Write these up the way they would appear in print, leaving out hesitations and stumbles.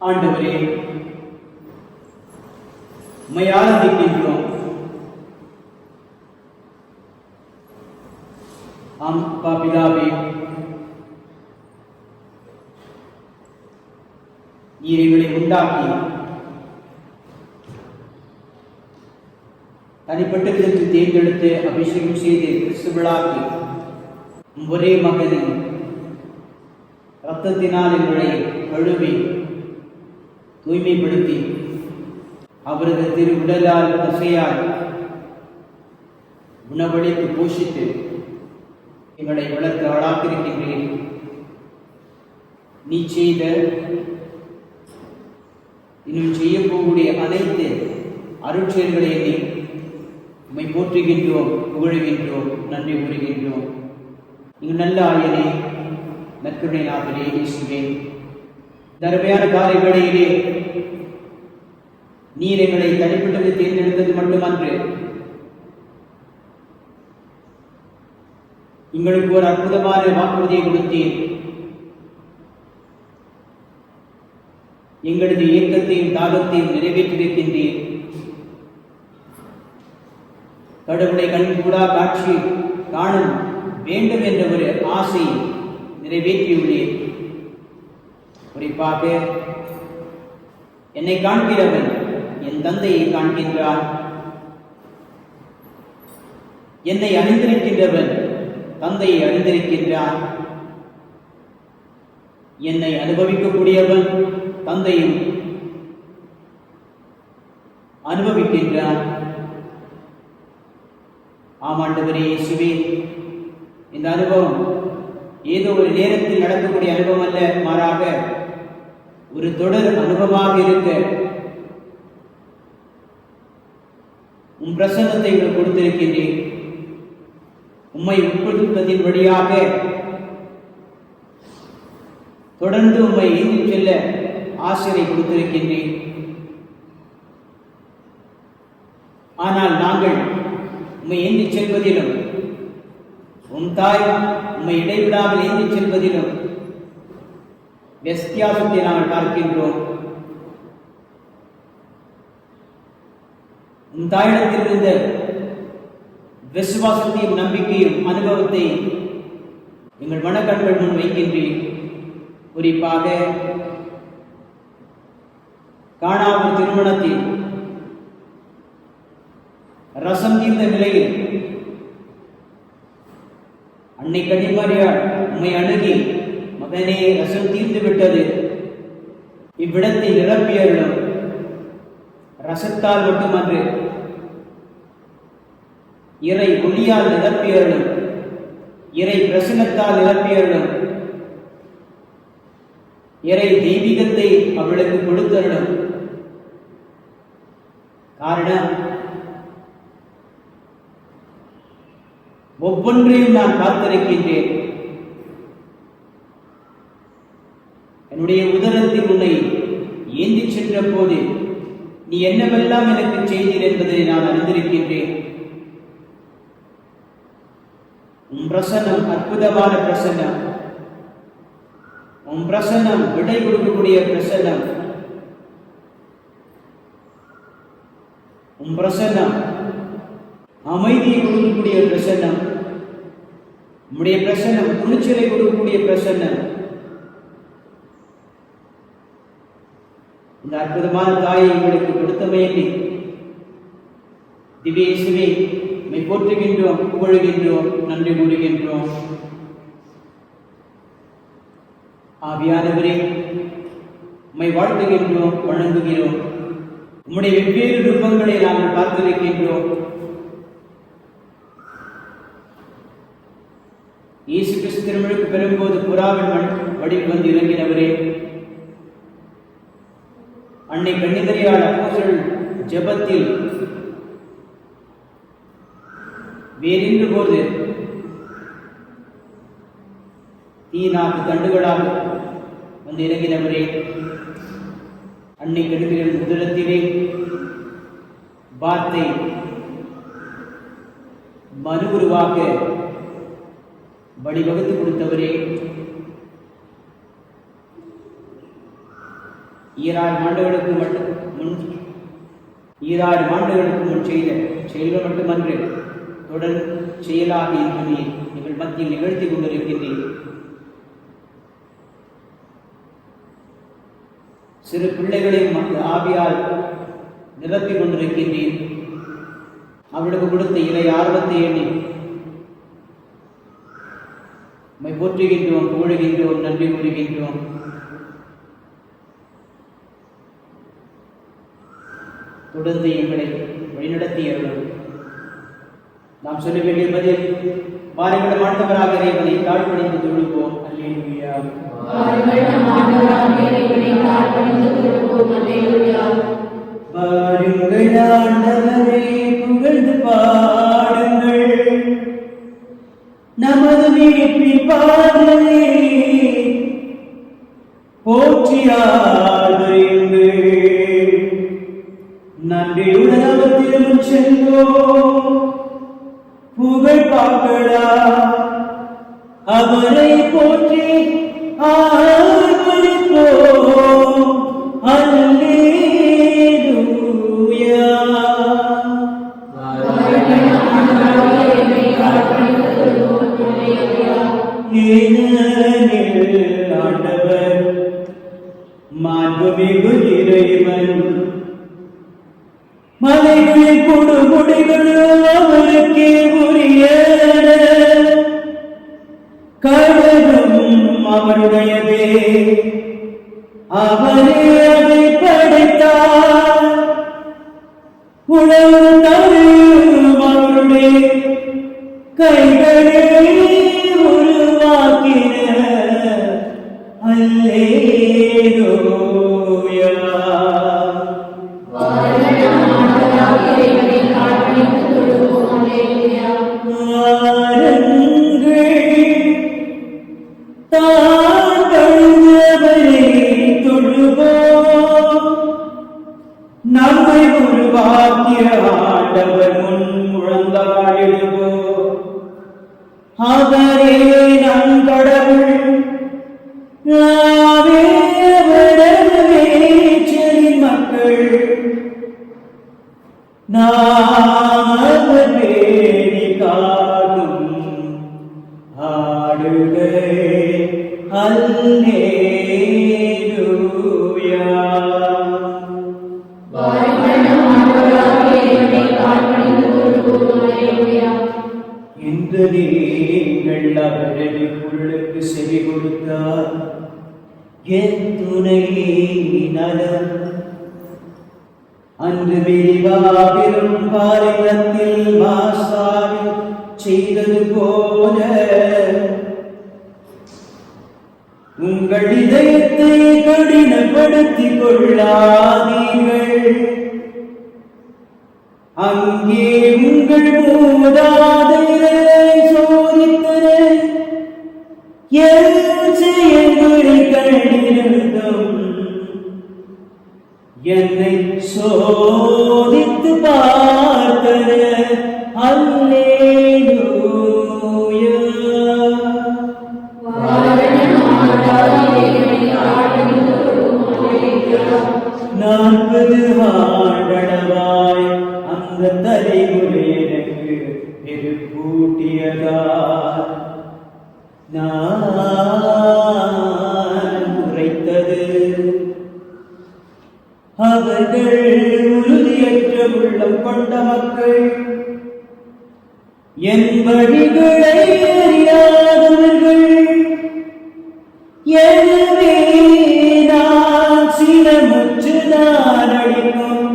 ஆண்டவரே, உம்மை ஆராதிக்கின்றோம். ஆம் அப்பா பிதாவே, நீர் எங்களை உண்டாக்கி தனிப்பட்ட விதத்தில் தேர்ந்தெடுத்து அபிஷேகம் செய்து கிறிஸ்துவளாக்கி ஒரே மகனின் இரத்தத்தினால் எங்களை கழுவி தூய்மைப்படுத்தி அவரது திரு உடலால் தசையால் உணவளித்து போஷித்து எங்களை வளர்த்து ஆளாக்கியிருக்கின்றேன். நீ செய்த இன்னும் செய்ய போகக்கூடிய அனைத்து அருட்செயல்களை எண்ணி உம்மை போற்றுகின்றோம், புகழுகின்றோம், நன்றி கூறுகின்றோம். இங்கு நல்ல ஆயனே, நற்கருணை நாதனே, இயேசுவே, தருமையான காலை வேளையிலே நீர் எங்களை தனிப்பட்டது தேர்ந்தெடுத்தது மட்டுமன்று, எங்களுக்கு ஒரு அற்புதமான வாக்குறுதியை கொடுத்தீர். எங்களது இயக்கத்தையும் தாகத்தையும் நிறைவேற்றியிருக்கின்றீர். கடவுளை கண்கூடா காட்சி காணும் வேண்டும் என்ற ஒரு ஆசை நிறைவேற்றியுள்ளேன். குறிப்பாக என்னை காண்கிறவன் என் தந்தையை காண்கின்றான். என்னை அணிந்திருக்கின்றவன் தந்தையை அணிந்திருக்கின்றான். என்னை அனுபவிக்கக்கூடியவன் தந்தையும் அனுபவிக்கின்றான். ஆமாண்டவரே இயேசுவே, இந்த அனுபவம் ஏதோ ஒரு நேரத்தில் நடக்கக்கூடிய அனுபவம் அல்ல, மாறாக ஒரு தொடர் அனுபவமாக இருக்க உம் பிரசன்னத்தை கொடுத்திருக்கின்றேன். உம்மை உட்படுத்துவதின் வழியாக தொடர்ந்து உம்மை ஏந்திச் செல்ல ஆசிரை கொடுத்திருக்கின்றேன். ஆனால் நாங்கள் உம்மை ஏந்திச் செல்வதிலும் உம் தாய் உம்மை இடைவிடாமல் ஏந்திச் செல்வதிலும் வித்தியாசத்தை நாங்கள் பார்க்கின்றோம். உம் தாயிடத்தில் இருந்த விசுவாசத்தையும் நம்பிக்கையும் அனுபவத்தை எங்கள் மனக்கண்கள் முன் வைக்கின்றேன். குறிப்பாக காணாமல் திருமணத்தில் ரசம் தீர்ந்த நிலையில் அன்னை கன்னிமரியாள் உம்மை அணுகி, மகனே, ரசம் தீர்ந்து விட்டது, இவ்விடத்தை நிரப்பியருளும். ரசத்தால் மட்டுமன்று, இறை ஒளியால் நிரப்பியருளும், இறை பிரசன்னத்தால் நிரப்பியருளும், இறை தெய்வீகத்தை அவளுக்கு கொடுத்தருளும். காரணம், ஒவ்வொன்றையும் நான் காத்திருக்கின்றேன். என்னுடைய உதரத்தில் உன்னை ஏந்தி சென்ற போது நீ என்னவெல்லாம் எனக்கு செய்தீர் என்பதை நான் அறிந்திருக்கின்றேன். உம் பிரசன்னம் அற்புதமான பிரசன்னம். உம் பிரசன்னம் விடை கொடுக்கக்கூடிய பிரசன்னம். உம் பிரசன்னம் அமைதியை கொடுக்கக்கூடிய பிரசன்னம். உம்முடைய பிரசன்னம் துணிச்சலை கொடுக்கக்கூடிய பிரசன்னம். இந்த அற்புதமான தாயை எங்களுக்கு கொடுத்தமையை திவ்ய இயேசுவே உம்மை போற்றுகின்றோம், புகழுகின்றோம், நன்றி கூறுகின்றோம். ஆவியானவரே, உம்மை வாழ்த்துகின்றோம், வணங்குகிறோம். உம்முடைய வெவ்வேறு ரூபங்களை நாங்கள் பார்த்திருக்கின்றோம். இயேசு கிறிஸ்து திருமழுக்கு பெறும்போது புறாவின் வடிவில் வந்து இறங்கினவரே, அன்னை கன்னிமரியாள் அப்போஸ்தலர் ஜெபத்தில் வேறின்ற போது தீனாக்கு தண்டுகளாக வந்து இறங்கினவரே, அன்னை கன்னிமரியாள் உதரத்திலே வார்த்தை மனு உருவாக வழிவகுத்து கொடுத்தவரே, 2000 ஆண்டுகளுக்கு முன் செய்த செயல்கள் மட்டுமன்று, தொடர் செயலாக இன்று எங்கள் மத்தியில் நிகழ்த்தி கொண்டிருக்கின்றேன். சிறு பிள்ளைகளையும் ஆவியால் நிரப்பிக் கொண்டிருக்கின்றேன். அவளுக்கு கொடுத்த இறை ஆர்வத்தை எண்ணி உம்மை போற்றுகின்றோம், புகழுகின்றோம், நன்றி கூறுகின்றோம். தொடர்ந்து எங்களை வழிநடத்தியவர்கள் நாம் சொல்ல வேண்டிய பதில், வாருங்கள் ஆண்டவராக இறைவனை தாழ்பணிந்து தொழுவோம். அல்லேலூயா. வாருங்கள் ஆண்டவரை புகழ்ந்து பாடுங்கள், நமது மீட்பின் பாதலை போற்றியாடுங்கள். நன்றியுடன் அவர் திரும்ப சென்றோம், புகழ் பாக்களா அவரை போற்றி ஆர்ப்பரிப்போம். அல்லேலூயா. ஆண்டவர் மாண்புமிகு இறைவன், மலைகளில் கொடுமுடிகளும் அவருக்கே உரிய, கடலும் அவருடையதே, அவரே அதை படைத்தார். உணவு தரும் அவருடைய கைகளில் அல்லேலூயா. நம்மை உருவாக்கிய ஆண்டவர் முன் முழந்தாழிடுவோ. அவரே நம் கடவுள், நாமே அவரது மேய்ச்சலின் மக்கள். நாம் அவர் பேணி காக்கும் ஆடுகள். அல்லேலூயா. இன்று நீங்கள் அவரது குரலுக்கு செவி கொடுத்தார். என் துணை நலம். அன்று விரிவாவிலும் பாலினத்தில் மாசாவில் செய்தது போல உங்கள் இதயத்தை கடினப்படுத்திக் கொள்ளாதீர்கள். அங்கே உங்கள் மூதாதையரை சோதித்தனர். என் செயல்களை கண்டிருந்தும் என்னை சோதித்து பார்த்தனர். அல்லேலூயா. 40 ஆண்டளவாய் அந்த தலைமுறை எனக்கு பெருக்கூட்டியதால் நான் உரைத்தது. அவர்கள் உறுதியற்ற உள்ளம் கொண்ட மக்கள், என் வழிகளை அறியாதவர்கள். எனவே நான் சினமுற்றுதான் அடிக்கும்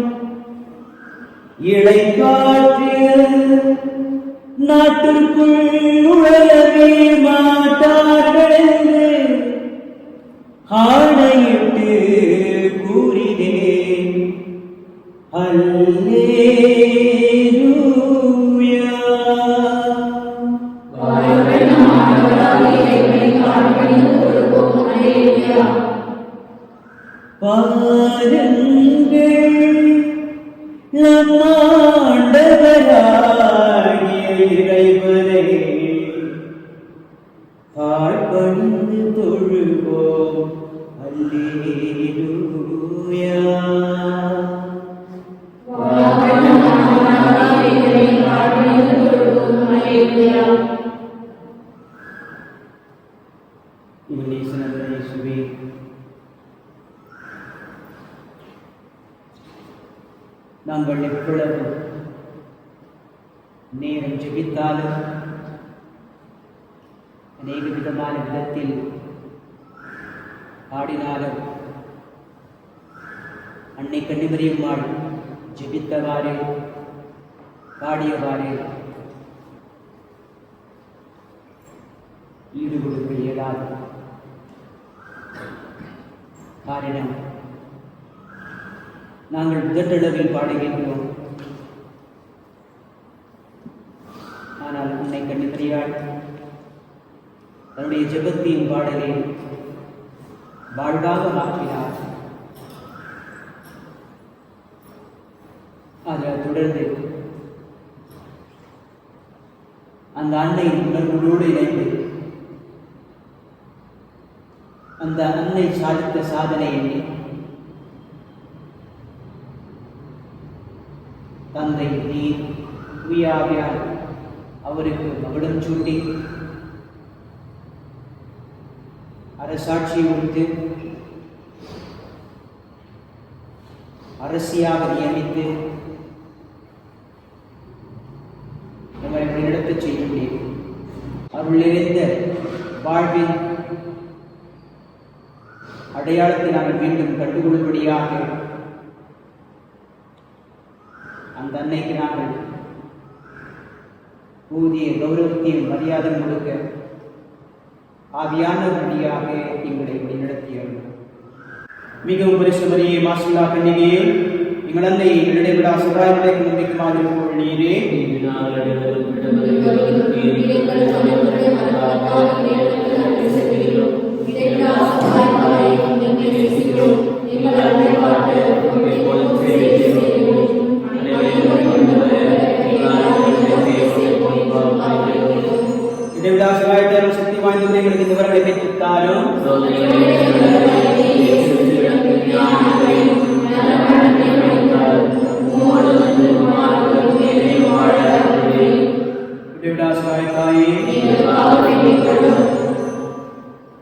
இளைக்காற்றில் நாட்டுக்குள் நுழையவே மாட்டார்கள் என்று ஆணையிட்டு கூறினேன். அல்லேலூயா. பாருங்கள், நம் ஆண்டவராகிய இறைவனை தாழ்பணிந்து தொழுவோம். அல்லேலூயா. நாங்கள் எப்பொழுது நேரம் ஜெபித்தாலும் அநேக விதமான விதத்தில் பாடினாலும் அன்னை கன்னிமரியம்மாள் ஜெபித்தவாறு பாடியவாறு ஈடுகொடுக்க இயலாது. காரணம், நாங்கள் முதற்றளவில் பாடுகின்றோம். ஆனால் அன்னை கன்னிமரியாள் தன்னுடைய ஜெபத்தையும் பாடலில் வாழ்வாக மாற்றினார். அதில் தொடர்ந்து அந்த அன்னையின் உணர்வுகளோடு இணைந்து அந்த அன்னை சாதித்த சாதனை எண்ணி தந்தை நீர் தூயாவியார் அவருக்கு மகுடம் சூட்டி அரசாட்சி கொடுத்து அரசியாக நியமித்து நம்மை நடத்தச் செய்யும்படி அருள் நிறைந்த வாழ்வின் அடையாளத்தை நாங்கள் மீண்டும் கண்டுகொள்ளும்படியாக அந்த அன்னைக்கு நாங்கள் ஊதிய கௌரவத்தையும் மரியாதை கொடுக்க ஆவியானவருடையாக எங்களை வழிநடத்தியவர்கள். மிகவும் பரிசுமரியே மாசில்லா கன்னிகையே, எங்கள் அன்னை எங்களிடையே விட சகாயங்களை நம்பிக்கை நீரே. இடைவிடா சகாயத்தாலும் சக்தி வாய்ந்தவரை எங்களுக்கு இந்த வரங்களை பெற்றுத்தாலும்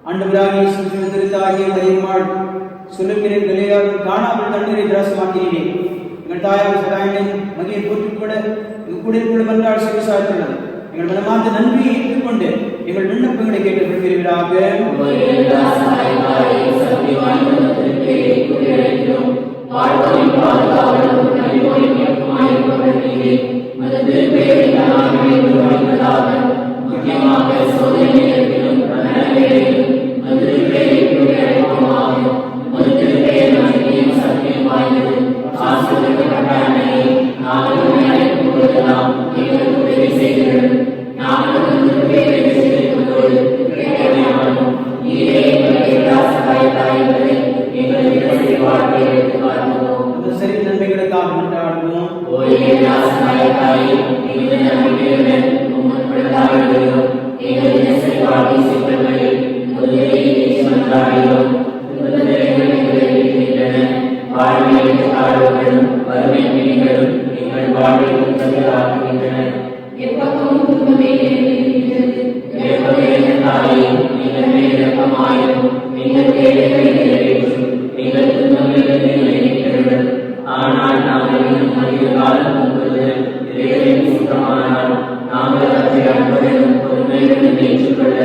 ஆண்டவராகிய இயேசுவின் திருத்தாகிய மரியாள் சொல்லுகிறேன் கலிலேயாவின் காணாமல் தண்ணீரை திராசமாக்கினீரே. எங்கள் தாயார் சகாயங்களின் மகியை போற்றிக்கூட எங்கள் குடியிருப்புள்ள மன்றாள் சிவசாய்த்துள்ளது. எங்கள் மனமார்ந்த நன்றியை ஏற்றுக்கொண்டு எங்கள் விண்ணப்பங்களை கேட்டுக்கொள்கிறீர்களாக. நன்மைகளுக்காக கொண்டாடுவோம். ஆனால் நாங்கள் இன்னும் காலம் முன்பது இறைவனின் சுத்தமானால் நாங்கள் அவற்றை அன்புடன் பொறுமையுடன் ஏற்றுக்கொள்ள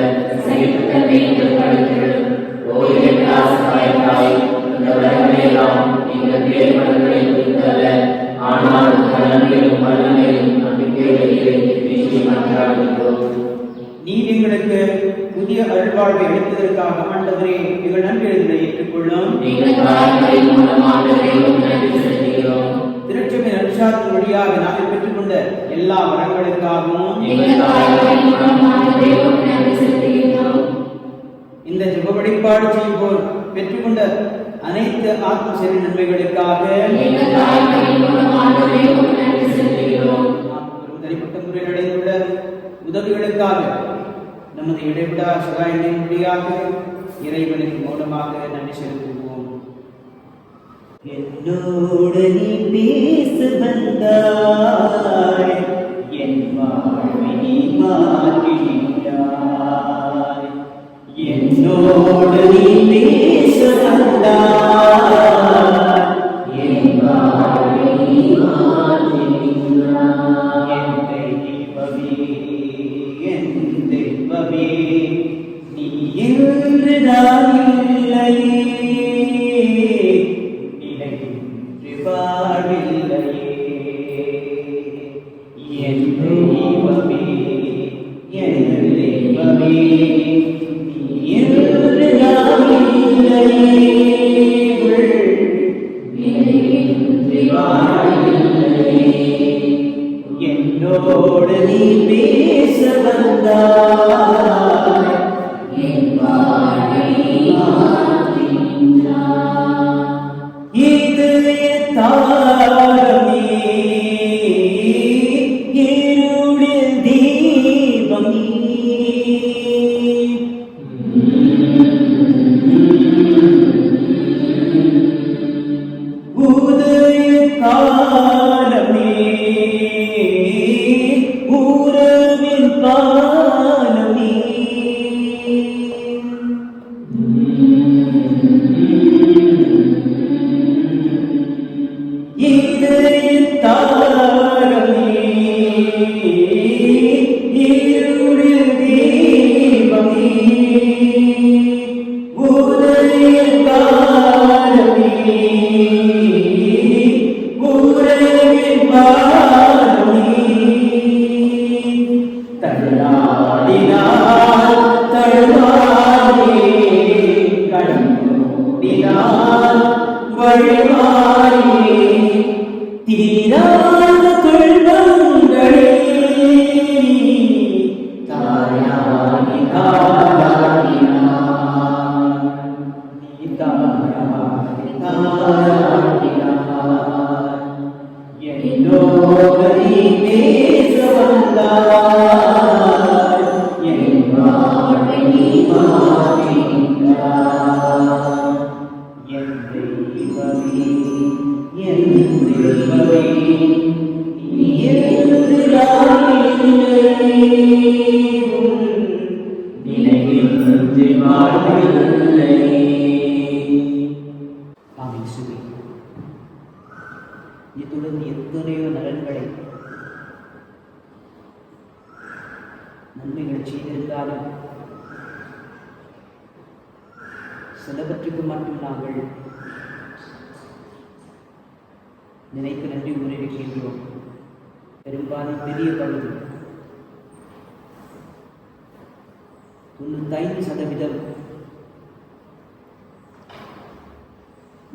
சகிப்புத்தன்மை எங்கள் கருத்துகளும் ஓய்வாய் இந்த வரங்களையெல்லாம் நீங்கள் வேறுபடுகளை குறித்தல்ல, ஆனால் கடமையிலும் வல்லமையிலும் நம்பிக்கையிலே நிச்சயமாகிறார்கள். நீர் எங்களுக்கு புதிய அருள்வாழ்வை அளித்ததற்காக ஆண்டவரே எங்கள் நன்றிகளை ஏற்றுக்கொள்ளும். திருச்சபையின் அனுசாரத்தின் வழியாக நாங்கள் பெற்றுக்கொண்ட எல்லா வரங்களுக்காகவும் இந்த ஜெப வழிபாடு செய்வோர் பெற்றுக்கொண்ட அனைத்து ஆத்ம சரி நன்மைகளுக்காக தனிப்பட்ட முறையில் அடைந்துள்ள உதவிகளுக்காக நமது இடைவிடா சகாயத்தின் வழியாக இறைவனுக்கு மூலமாக நன்றி செலுத்துவோம். என்னோடு நீ பேசு வந்தாய், என் வாழ்வை நீ மாற்றினாய். என்னோடு நீ பேசு வந்தாய், என் வாழ்வை நீ மாற்றினாய். என் தெய்வமே நீ என்று நான் இல்லையே, நிலையின்றி வாழில்லையே. என் தெய்வமே என் தெய்வமே நீ என்று நான் இல்லையே, நிலையின்றி வாழில்லையே. என்னோடு நீ பேச வந்தாய், என் வாழ்வை மாற்றினாய். இதயத்தாரமே இருளில் தீபம் நீ. இத்துடன் எத்தனையோ நலன்களை நன்மைகள் செய்திருந்தாலும் சிலவற்றுக்கு மட்டும் நாங்கள் நினைத்து நன்றி கூறியிருக்கின்றோம். பெரும்பாலும் பெரிய பகுதி 95%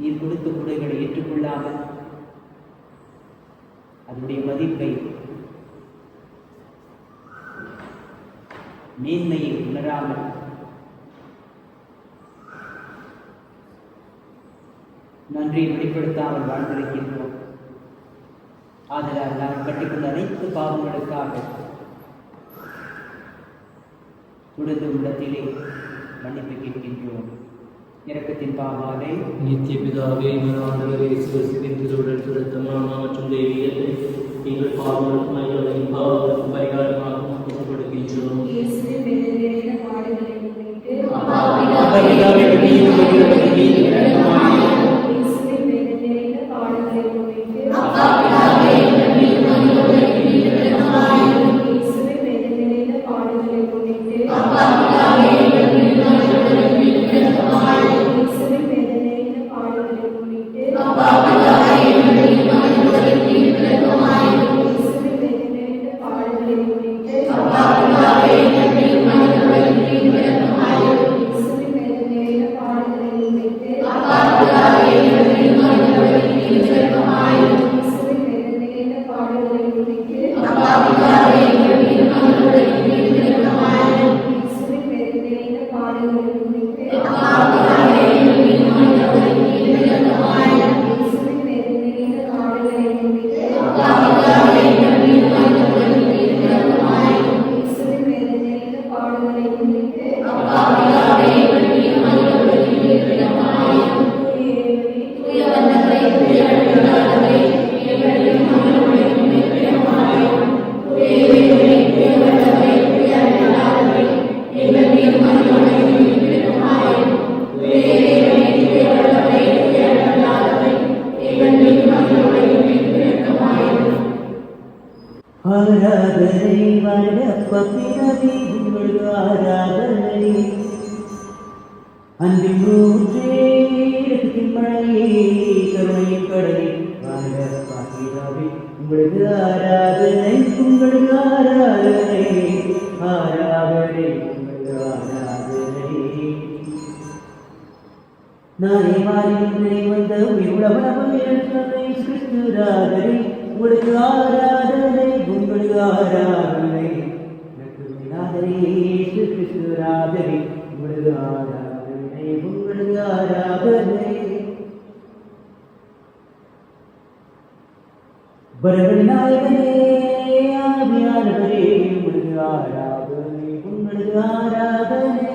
நீர் கொடுத்த குறைகளை ஏற்றுக்கொள்ளாமல் அதனுடைய மதிப்பை மேன்மையை உணராமல் நன்றியை வெளிப்படுத்தாமல் வாழ்ந்திருக்கின்றோம். ஆதலால் நாம் கட்டிக்கொண்ட அனைத்து பாவங்களுக்காக தொடர்ந்து உள்ளத்திலே மன்னிப்பு கேட்கின்றோம். இரக்கத்தின் பாவாலே நித்திய பிதாவே ஆண்டவரே இயேசுவின் திருவுடல் திருத்தமான மற்றும் தெய்வீகத்தை எங்கள் பாவங்களுக்கும் பாவங்களுக்கும் பரிகாரமாக கொடுக்கின்றோம். ஆராதனை வணப்பத்தினவே உங்களுக்கு ஆராதனை அன்பின் ஊற்றே இரக்கத்தின் மழையே கருணையின் கடலே வணப்பத்தினவே உங்களுக்கு ஆராதனை உங்களுக்கு ஆராதனை ஆராதனை உங்களுக்கு ஆராதனை நானே மாறி வந்த உலகமே கிறிஸ்து ராதனை உங்களுக்கு ஆராதனை உங்களுக்கு ஆராதனை கிறிஸ்து ராதனை உங்களுக்கு ஆராதனை உங்களுக்கு ஆராதனை வரவழி நாயகனே ஆவியானவரே உங்களுக்கு ஆராதனை உங்களுக்கு ஆராதனை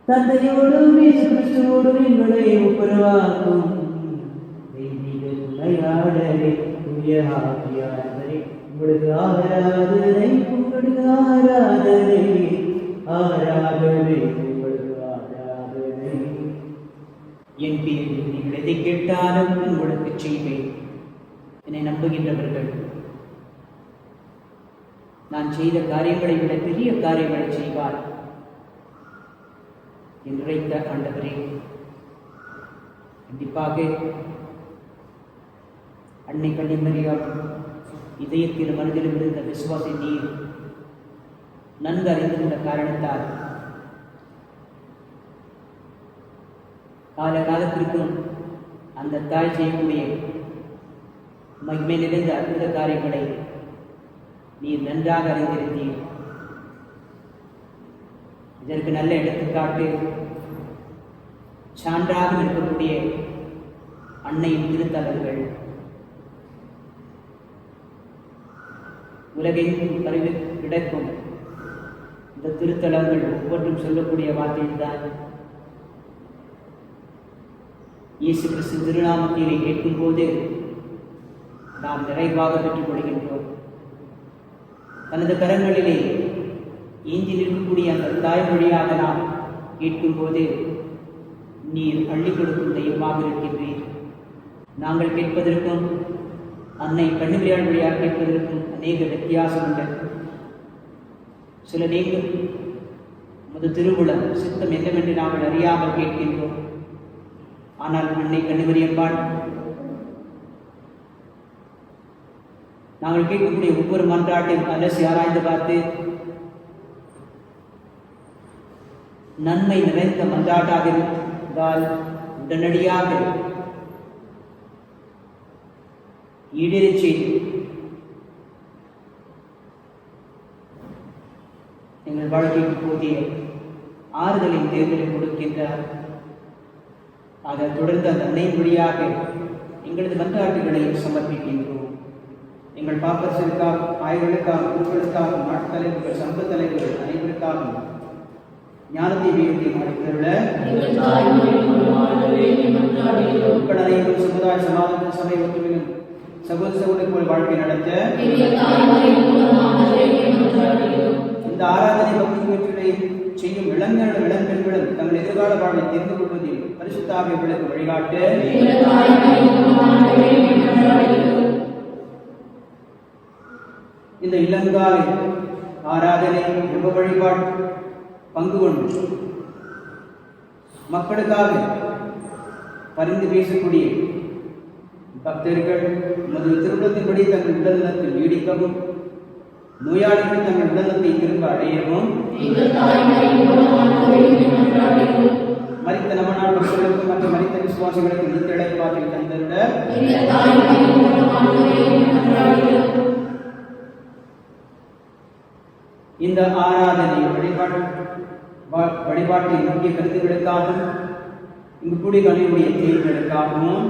தந்தையோடும் இயேசு கிறிஸ்துவோடும் எங்களை ஒப்புரவாக்கும் துணையாளரே தூய ஆவியானவரே உங்களுக்கு ஆராதனை உங்களுக்கு ஆராதனை ஆராதனை உங்களுக்கு ஆராதனை. என் பேரில் நீங்கள் எதை கேட்டாலும் உங்களுக்கு செய்வேன். என்னை நம்புகின்றவர்கள் நான் செய்த காரியங்களை விட பெரிய காரியங்களை செய்வார் என்று உரைத்த ஆண்டவரே, கண்டிப்பாக அன்னை கன்னிமரியாள் இதயத்தில் மனதிலும் இருந்த விசுவாசை நீர் நன்கு அறிந்திருந்த காரணத்தால் காலகாலத்திற்கும் அந்த தாய் செய்யக்கூடிய மகிமை நிறைந்த அற்புத காரியங்களை நீர் நன்றாக அறிந்திருந்தீர். இதற்கு நல்ல எடுத்துக்காட்டு சான்றாக இருக்கக்கூடிய அன்னையின் திருத்தலங்கள். உலகெங்கும் பரவி கிடக்கும் இந்த திருத்தலங்கள் ஒவ்வொன்றும் சொல்லக்கூடிய வார்த்தைதான் இயேசு கிறிஸ்து திருநாமத்திலே கேட்கும் போது நாம் நிறைவாக பெற்றுக் கொள்கின்றோம். தனது கரங்களிலே ஏந்தி நிற்கக்கூடிய அந்த தாய்மொழியாக நாம் கேட்கும் போது நீர் அள்ளி கொடுக்கும் தெய்வமாக இருக்கின்றீர். நாங்கள் கேட்பதற்கும் அன்னை கண்ணுவியாள் வழியாக கேட்பதற்கும் அநேக வித்தியாசம் உண்டு. சில நேரம் முது திருவுளம் சித்தம் என்னவென்று நாங்கள் அறியாமல் கேட்கின்றோம். ஆனால் அன்னை கண்ணுவரியம்பாள் நாங்கள் கேட்கக்கூடிய ஒவ்வொரு மன்றாட்டையும் அலசி ஆராய்ந்து பார்த்து நன்மை நிறைந்த மன்றாட்டாக இருந்தால் உடனடியாக ஈடேறச் செய்து எங்கள் வாழ்க்கைக்கு போதிய ஆறுதலின் தேர்தலை கொடுக்கின்றார். அதை தொடர்ந்து அந்த அன்னை வழியாக எங்களது மன்றாட்டுகளை சமர்ப்பிக்கின்றோம். எங்கள் பாப்பரசருக்காக, ஆய்வுகளுக்காக, குழுக்களுக்காக, நாட்டு தலைவர்கள், சமூக தலைவர்கள் அனைவருக்காகவும் ஞானத்தை வீழ்த்தி மாற்றித்தருள மக்கள் அனைவரும் சமுதாய சமாதான சபை ஒற்றுமையும் சகோதர சகோதரி போல் வாழ்க்கை நடத்த இந்த ஆராதனை பக்திகளை செய்யும் இளங்களும் இளம்பெண்களும் தங்கள் எதிர்கால வாழ்வை தெரிந்து கொள்வதில் பரிசுத்த ஆவியர்களுக்கு வழிகாட்டு இந்த இளங்கால ஆராதனை யுக வழிபாடு பங்கு கொண்டு மக்களுக்காக பரிந்து பேசக்கூடிய பக்தர்கள் உமது திருவுளத்தின்படி தங்கள் உடல்நலத்தில் நீடிக்கவும், நோயாளிகள் தங்கள் உடல்நலத்தை திரும்ப அடையவும், மரித்த நமநாள் மக்களுக்கும் மற்றும் மரித்த விசுவாசிகளுக்கும் நித்திரை பாற்றில் தந்தருட இந்த ஆராதனை வழிபாட்டின் முக்கிய கருத்துக்களுக்காகவும் இங்கு கூடிய கணிவுடைய தேவைகளுக்காகவும்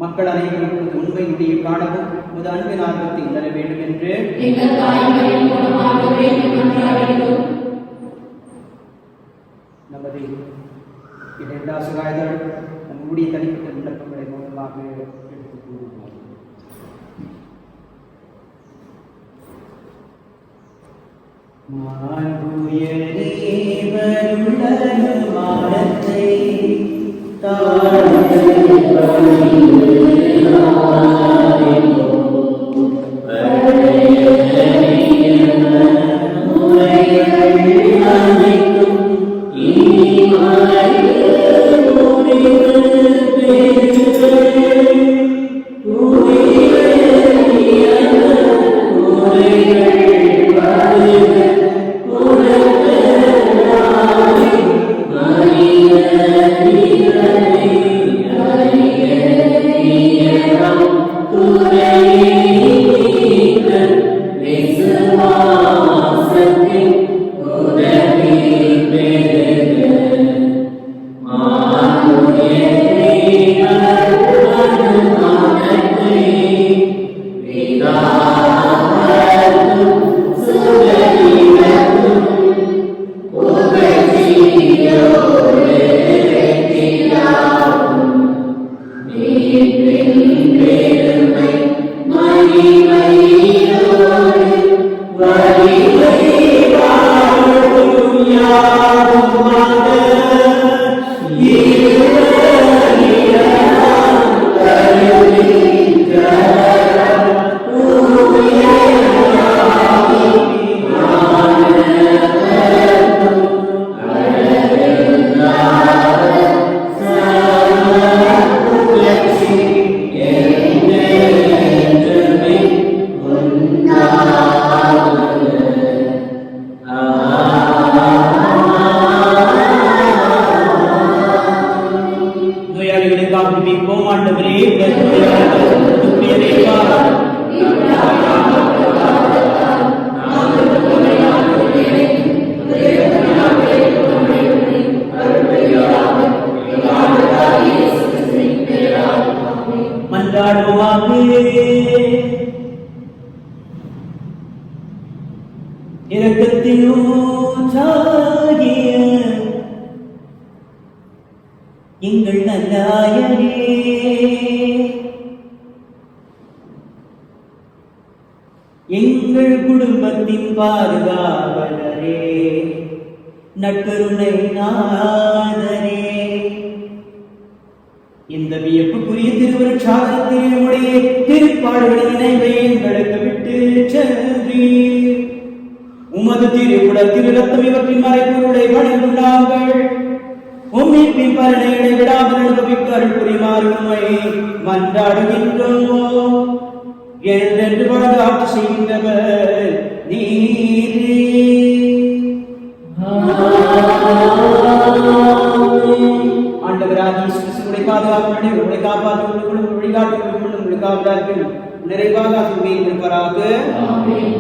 மக்கள் அனைவருக்கும் உண்மையுடைய காணவும் உமது அன்பின் ஆர்வத்தை உணர வேண்டும் என்று நமது இரண்டாசுகாயர்கள் நம்முடைய தனிப்பட்ட விண்ணப்பங்களை மூலமாக எடுத்துக் கூறுவோம். மானத்தை இரக்கத்தின் ஊற்றாகிய எங்கள் நல்லாயரே, எங்கள் குடும்பத்தின் பாதுகாவலரே, நற்கருணை நாதரே, இந்த வியப்புக்குரிய திருவருட்சாதனத்தில் நம்முடைய திருப்பாடுகளின் இணைவை எங்களுக்கு விட்டு சென்றீர். உமது திருவுடல் திருரத்தம் இவற்றின் மறைப்பொருளை பணிந்துள்ளார்கள். உம்மின் பலனைகளை விடாமல் அனுபவிக்க அருள் புரிமாறு உம்மை மன்றாடுகின்றோம். என்றென்று வழங்க ஆட்சி செய்கின்றவர் நீரே. ஆண்டவராகிய இயேசு கிறிஸ்துவின் பாதுகாப்பு உங்களை காப்பாற்றிக் கொள்ளும், வழிகாட்டிக் கொள்ளும், உங்களை காப்பாற்றும் நிறைவாக ஆசீர்வதித்து இருப்பாராக. ஆமென்.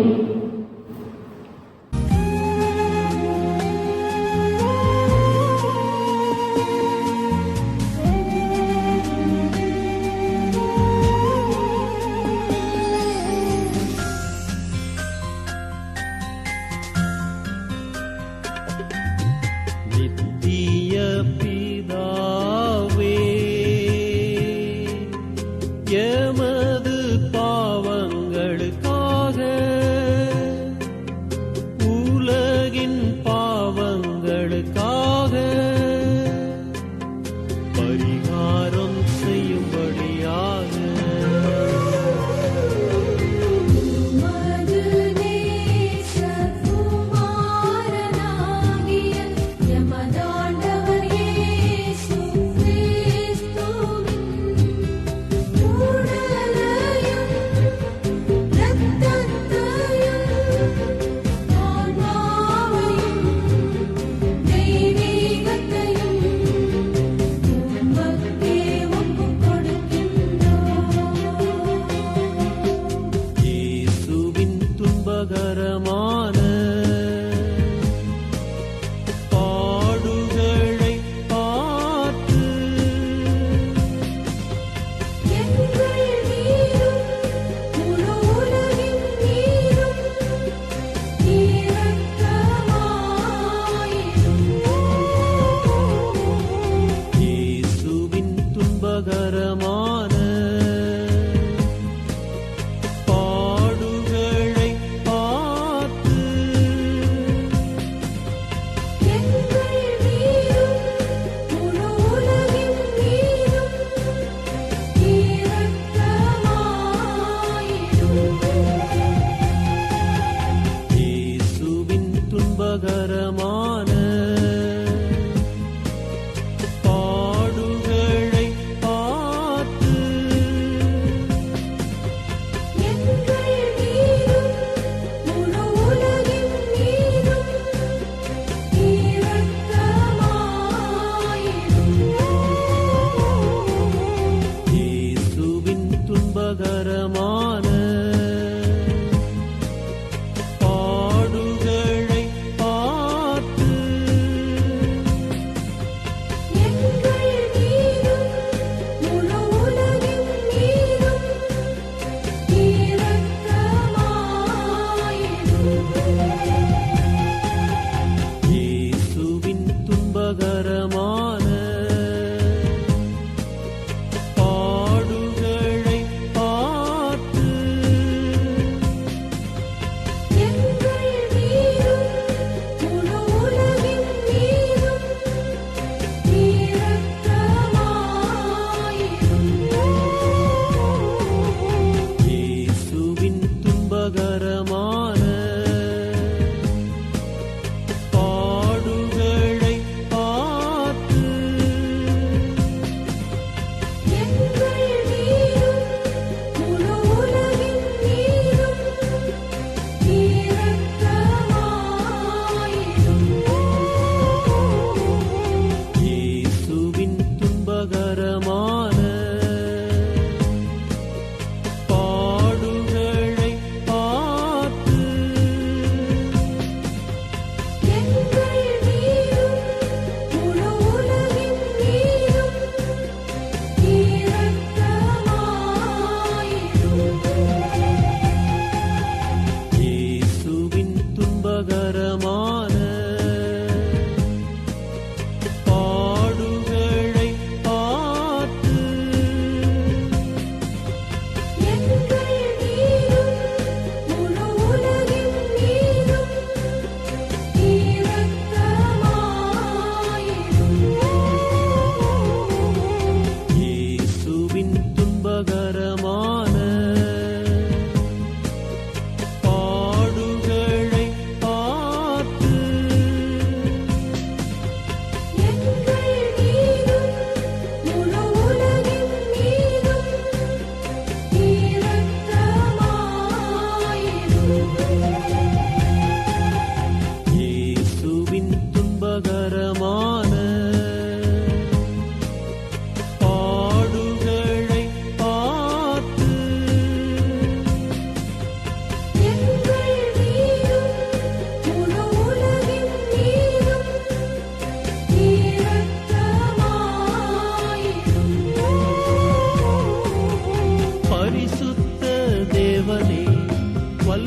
எமது பாவங்களுக்காக உலகின் பாவங்களுக்காக பரிகாரம் செய்யும்படியாக துன்பகரமான பாடுகளை பார்த்து இயேசுவின் துன்பகரமான துன்பகரமான பாடுகளை பார்த்து இயேசுவின் துன்பகரமான பாடுகளை பார்த்து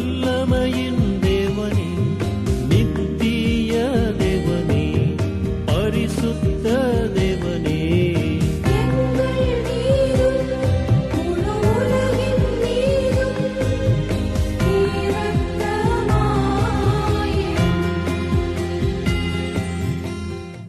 நல்ல